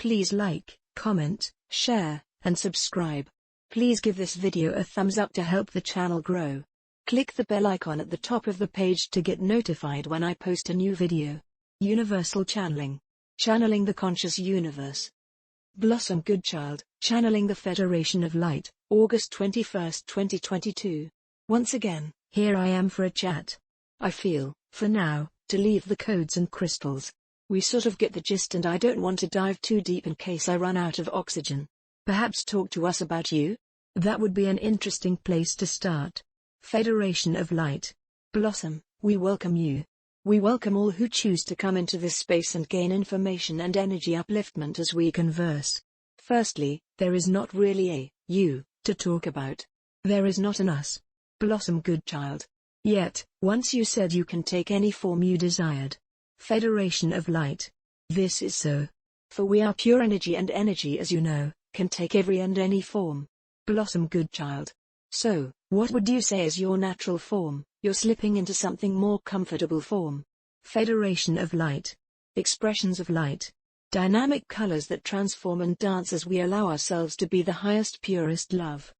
Please like, comment, share, and subscribe. Please give this video a thumbs up to help the channel grow. Click the bell icon at the top of the page to get notified when I post a new video. Universal Channeling. Channeling the Conscious Universe. Blossom Goodchild, Channeling the Federation of Light, August 21, 2022. Once again, here I am for a chat. I feel, for now, to leave the codes and crystals. We sort of get the gist and I don't want to dive too deep in case I run out of oxygen. Perhaps talk to us about you? That would be an interesting place to start. Federation of Light. Blossom, we welcome you. We welcome all who choose to come into this space and gain information and energy upliftment as we converse. Firstly, there is not really a you to talk about. There is not an us. Blossom Goodchild. Yet, once you said you can take any form you desired. Federation of Light. This is so. For we are pure energy, and energy, as you know, can take every and any form. Blossom Goodchild. So, what would you say is your natural form? You're slipping into something more comfortable form. Federation of Light. Expressions of light. Dynamic colors that transform and dance as we allow ourselves to be the highest, purest love.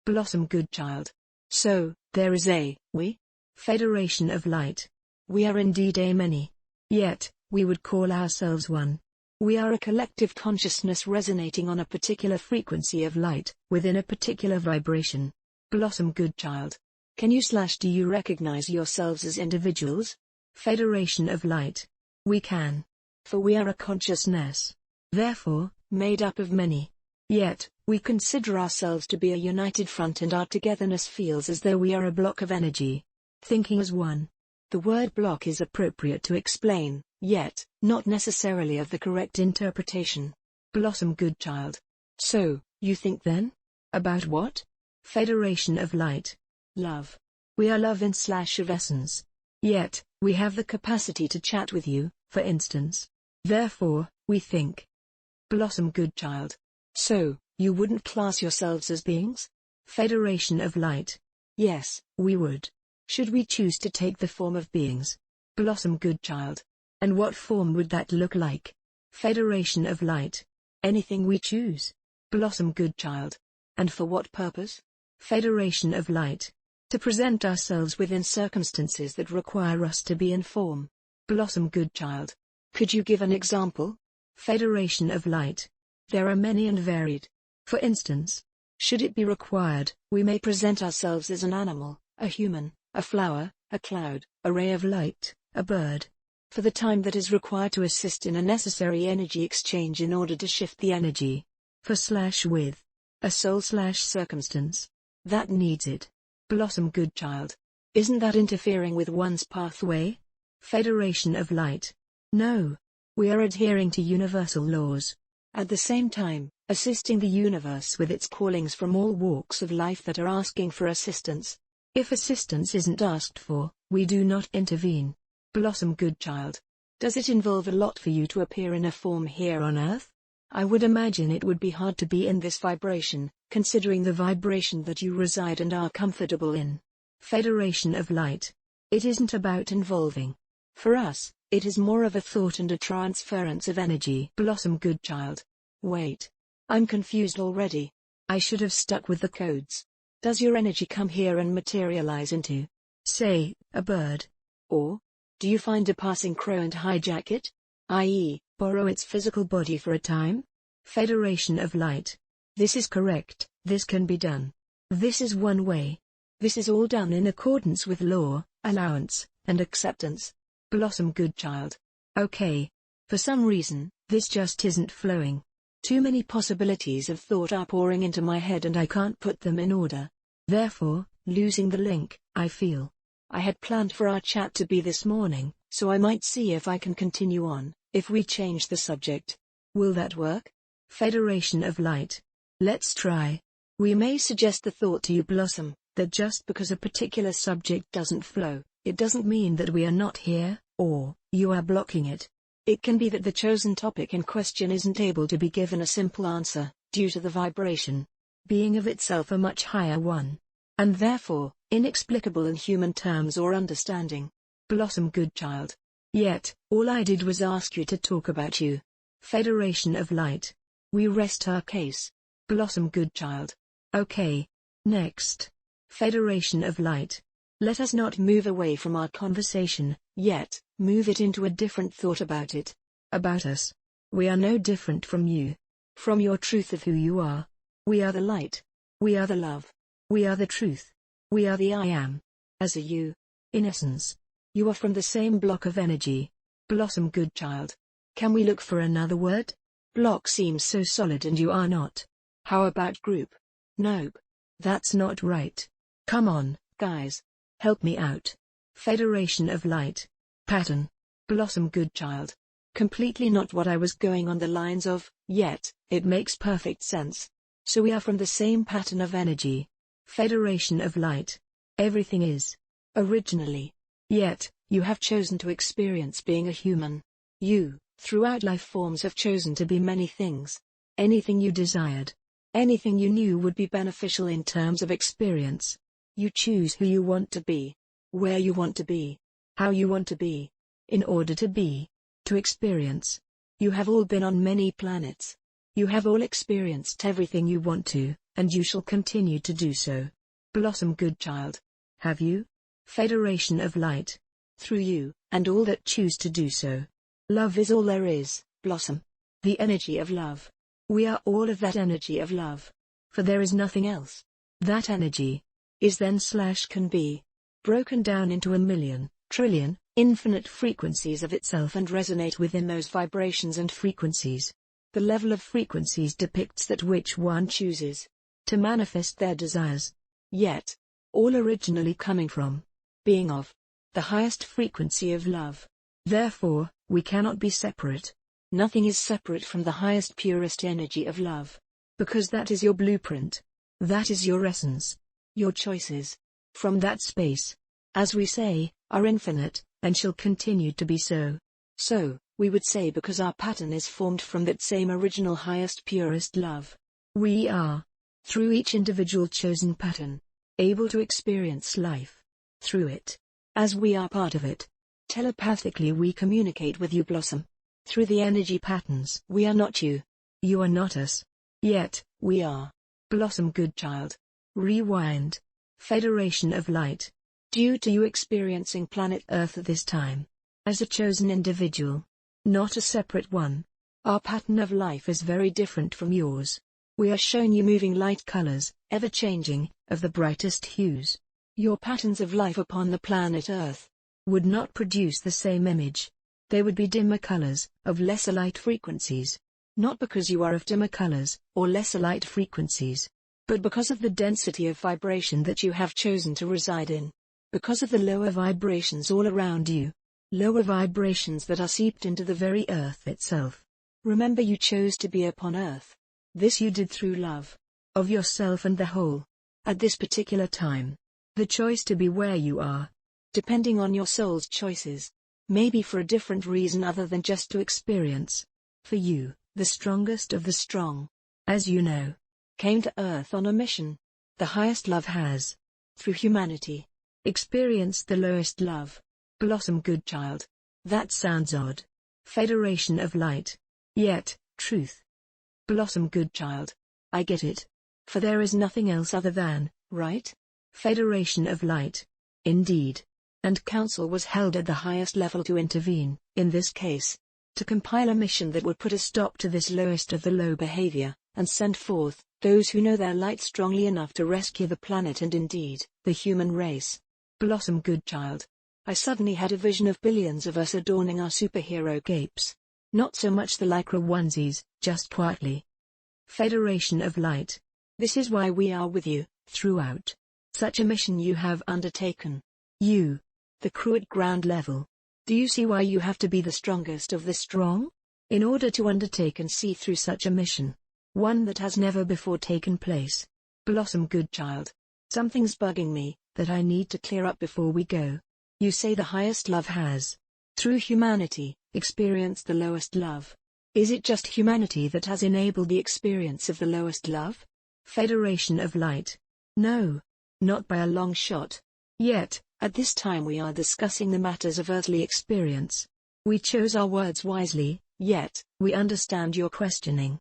Blossom Goodchild. So, there is a we? Federation of Light. We are indeed a many. Yet, we would call ourselves one. We are a collective consciousness resonating on a particular frequency of light, within a particular vibration. Blossom Goodchild. Can you/do you recognize yourselves as individuals? Federation of Light. We can. For we are a consciousness. Therefore, made up of many. Yet, we consider ourselves to be a united front, and our togetherness feels as though we are a block of energy. Thinking as one. The word block is appropriate to explain, yet, not necessarily of the correct interpretation. Blossom Goodchild. So, you think then? About what? Federation of Light. Love. We are love in/of essence. Yet, we have the capacity to chat with you, for instance. Therefore, we think. Blossom Goodchild. So, you wouldn't class yourselves as beings? Federation of Light. Yes, we would. Should we choose to take the form of beings? Blossom Goodchild. And what form would that look like? Federation of Light. Anything we choose. Blossom Goodchild. And for what purpose? Federation of Light. To present ourselves within circumstances that require us to be in form. Blossom Goodchild. Could you give an example? Federation of Light. There are many and varied. For instance, should it be required, we may present ourselves as an animal, a human, a flower, a cloud, a ray of light, a bird. For the time that is required to assist in a necessary energy exchange in order to shift the energy. For/with. A soul/circumstance. That needs it. Blossom Goodchild. Isn't that interfering with one's pathway? Federation of Light. No. We are adhering to universal laws. At the same time, assisting the universe with its callings from all walks of life that are asking for assistance. If assistance isn't asked for, we do not intervene. Blossom Goodchild. Does it involve a lot for you to appear in a form here on Earth? I would imagine it would be hard to be in this vibration, considering the vibration that you reside and are comfortable in. Federation of Light. It isn't about involving. For us, it is more of a thought and a transference of energy. Blossom Goodchild. Wait. I'm confused already. I should have stuck with the codes. Does your energy come here and materialize into, say, a bird? Or, do you find a passing crow and hijack it? I.e., borrow its physical body for a time? Federation of Light. This is correct, this can be done. This is one way. This is all done in accordance with law, allowance, and acceptance. Blossom Goodchild. Okay. For some reason, this just isn't flowing. Too many possibilities of thought are pouring into my head and I can't put them in order. Therefore, losing the link, I feel. I had planned for our chat to be this morning, so I might see if I can continue on, if we change the subject. Will that work? Federation of Light. Let's try. We may suggest the thought to you, Blossom, that just because a particular subject doesn't flow, it doesn't mean that we are not here, or you are blocking it. It can be that the chosen topic in question isn't able to be given a simple answer, due to the vibration being of itself a much higher one, and therefore, inexplicable in human terms or understanding. Blossom Goodchild. Yet, all I did was ask you to talk about you. Federation of Light. We rest our case. Blossom Goodchild. Okay. Next. Federation of Light. Let us not move away from our conversation, yet, move it into a different thought about it. About us. We are no different from you. From your truth of who you are. We are the light. We are the love. We are the truth. We are the I am. As are you. In essence. You are from the same block of energy. Blossom Goodchild. Can we look for another word? Block seems so solid and you are not. How about group? Nope. That's not right. Come on, guys. Help me out. Federation of Light. Pattern. Blossom Goodchild. Completely not what I was going on the lines of, yet, it makes perfect sense. So we are from the same pattern of energy. Federation of Light. Everything is. Originally. Yet, you have chosen to experience being a human. You, throughout life forms, have chosen to be many things. Anything you desired. Anything you knew would be beneficial in terms of experience. You choose who you want to be. Where you want to be. How you want to be. In order to be. To experience. You have all been on many planets. You have all experienced everything you want to, and you shall continue to do so. Blossom Goodchild. Have you? Federation of Light. Through you, and all that choose to do so. Love is all there is, Blossom. The energy of love. We are all of that energy of love. For there is nothing else. That energy is then / can be broken down into 1,000,000, trillion, infinite frequencies of itself and resonate within those vibrations and frequencies. The level of frequencies depicts that which one chooses to manifest their desires. Yet, all originally coming from, being of, the highest frequency of love. Therefore, we cannot be separate. Nothing is separate from the highest purest energy of love. Because that is your blueprint. That is your essence. Your choices. From that space, as we say, are infinite, and shall continue to be so. So, we would say because our pattern is formed from that same original highest purest love. We are, through each individual chosen pattern, able to experience life. Through it. As we are part of it. Telepathically we communicate with you, Blossom. Through the energy patterns. We are not you. You are not us. Yet, we are. Blossom Goodchild. Rewind. Federation of Light. Due to you experiencing planet Earth at this time. As a chosen individual. Not a separate one. Our pattern of life is very different from yours. We are shown you moving light colors, ever-changing, of the brightest hues. Your patterns of life upon the planet Earth would not produce the same image. They would be dimmer colors, of lesser light frequencies. Not because you are of dimmer colors, or lesser light frequencies, but because of the density of vibration that you have chosen to reside in. Because of the lower vibrations all around you. Lower vibrations that are seeped into the very earth itself. Remember, you chose to be upon earth. This you did through love. Of yourself and the whole. At this particular time. The choice to be where you are. Depending on your soul's choices. Maybe for a different reason other than just to experience. For you, the strongest of the strong. As you know. Came to earth on a mission. The highest love has. Through humanity. Experienced the lowest love. Blossom Goodchild. That sounds odd. Federation of Light. Yet, truth. Blossom Goodchild. I get it. For there is nothing else other than, right? Federation of Light. Indeed. And council was held at the highest level to intervene, in this case. To compile a mission that would put a stop to this lowest of the low behavior, and send forth, those who know their light strongly enough to rescue the planet and indeed, the human race. Blossom Goodchild. I suddenly had a vision of billions of us adorning our superhero capes. Not so much the lycra onesies, just quietly. Federation of Light. This is why we are with you, throughout. Such a mission you have undertaken. You. The crew at ground level. Do you see why you have to be the strongest of the strong? In order to undertake and see through such a mission. One that has never before taken place. Blossom Goodchild. Something's bugging me, that I need to clear up before we go. You say the highest love has, through humanity, experienced the lowest love. Is it just humanity that has enabled the experience of the lowest love? Federation of Light. No. Not by a long shot. Yet, at this time we are discussing the matters of earthly experience. We chose our words wisely, Yet, we understand your questioning.